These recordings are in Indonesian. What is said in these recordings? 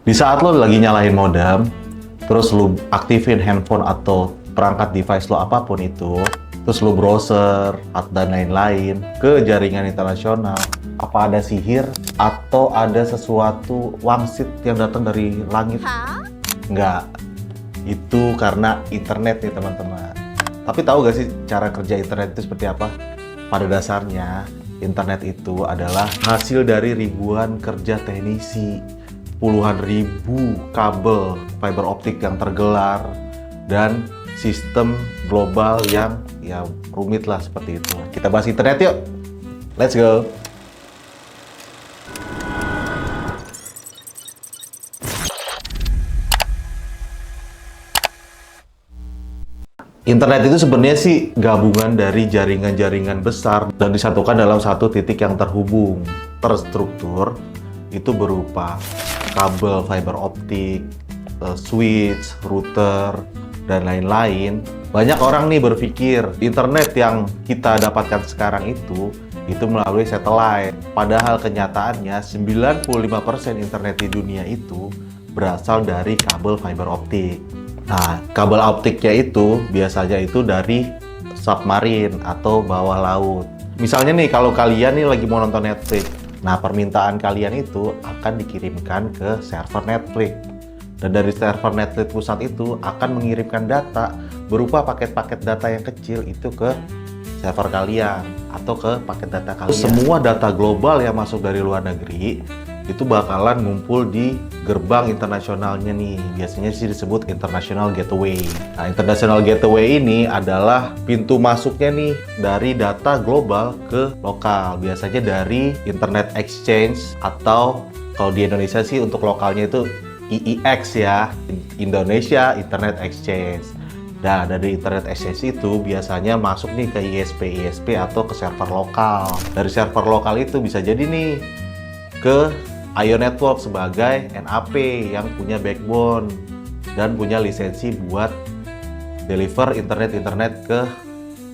Di saat lo lagi nyalain modem, terus lo aktifin handphone atau perangkat device lo apapun itu, terus lo browser dan lain-lain ke jaringan internasional, apa ada sihir atau ada sesuatu wangsit yang datang dari langit? Nggak. Itu karena internet nih teman-teman. Tapi tahu gak sih cara kerja internet itu seperti apa? Pada dasarnya, internet itu adalah hasil dari ribuan kerja teknisi, puluhan ribu kabel fiber optik yang tergelar, dan sistem global yang ya rumit lah seperti itu. Kita bahas internet yuk. Let's go. Internet itu sebenarnya sih gabungan dari jaringan-jaringan besar dan disatukan dalam satu titik yang terhubung, terstruktur, itu berupa kabel fiber optik, switch, router, dan lain-lain. Banyak orang nih berpikir internet yang kita dapatkan sekarang itu melalui satelit. Padahal kenyataannya 95% internet di dunia itu berasal dari kabel fiber optik. Nah, kabel optiknya itu biasanya itu dari submarin atau bawah laut. Misalnya nih, kalau kalian nih lagi mau nonton Netflix, nah permintaan kalian itu akan dikirimkan ke server Netflix. Dan dari server Netflix pusat itu akan mengirimkan data berupa paket-paket data yang kecil itu ke server kalian atau ke paket data kalian. Semua data global yang masuk dari luar negeri itu bakalan ngumpul di gerbang internasionalnya nih. Biasanya sih disebut International Gateway. Nah, International Gateway ini adalah pintu masuknya nih dari data global ke lokal. Biasanya dari Internet Exchange atau kalau di Indonesia sih untuk lokalnya itu IIX ya, Indonesia Internet Exchange. Nah, dari Internet Exchange itu biasanya masuk nih ke ISP atau ke server lokal. Dari server lokal itu bisa jadi nih ke IO Network sebagai NAP yang punya backbone dan punya lisensi buat deliver internet ke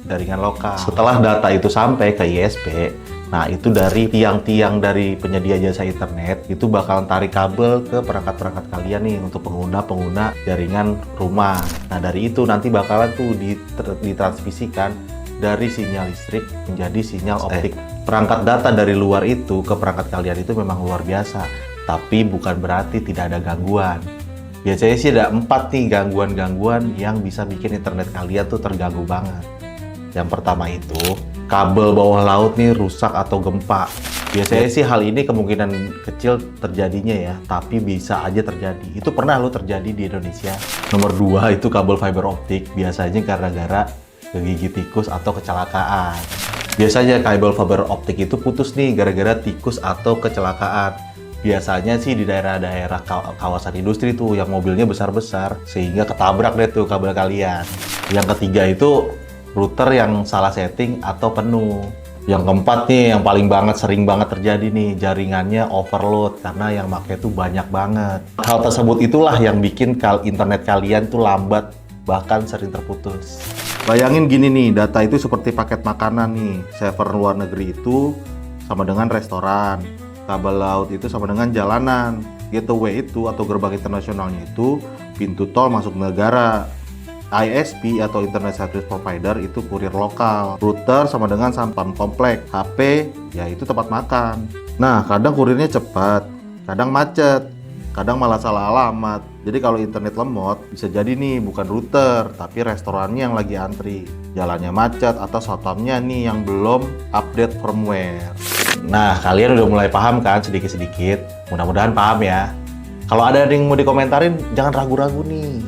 jaringan lokal. Setelah data itu sampai ke ISP, nah itu dari tiang-tiang dari penyedia jasa internet itu bakalan tarik kabel ke perangkat-perangkat kalian nih untuk pengguna jaringan rumah. Nah dari itu nanti bakalan tuh ditransmisikan dari sinyal listrik menjadi sinyal optik. Perangkat data dari luar itu ke perangkat kalian itu memang luar biasa, tapi bukan berarti tidak ada gangguan. Biasanya sih ada 4 nih gangguan-gangguan yang bisa bikin internet kalian tuh terganggu banget. Yang pertama itu, kabel bawah laut nih rusak atau gempa. Biasanya sih hal ini kemungkinan kecil terjadinya ya, tapi bisa aja terjadi. Itu pernah lo terjadi di Indonesia. Nomor 2 itu kabel fiber optik, biasanya gara-gara kegigit tikus atau kecelakaan. Biasanya kabel fiber optik itu putus nih gara-gara tikus atau kecelakaan. Biasanya sih di daerah-daerah kawasan industri tuh yang mobilnya besar-besar sehingga ketabrak deh tuh kabel kalian. Yang ketiga itu router yang salah setting atau penuh. Yang keempat nih yang paling sering banget terjadi nih, jaringannya overload karena yang pakai tuh banyak banget. Hal tersebut itulah yang bikin internet kalian tuh lambat bahkan sering terputus. Bayangin gini nih, data itu seperti paket makanan nih. Server luar negeri itu sama dengan restoran. Kabel laut itu sama dengan jalanan. Gateway itu atau gerbang internasionalnya itu pintu tol masuk negara. ISP atau Internet Service Provider itu kurir lokal. Router sama dengan sampan komplek. HP ya itu tempat makan. Nah, kadang kurirnya cepat, kadang macet, kadang malah salah alamat. Jadi kalau internet lemot, bisa jadi nih bukan router, tapi restorannya yang lagi antri. Jalannya macet atau shutdown-nya nih yang belum update firmware. Nah, kalian udah mulai paham kan sedikit-sedikit? Mudah-mudahan paham ya. Kalau ada yang mau dikomentarin, jangan ragu-ragu nih.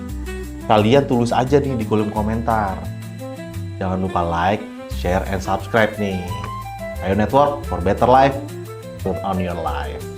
Kalian tulis aja nih di kolom komentar. Jangan lupa like, share, and subscribe nih. Ayo Network for better life, turn on your life.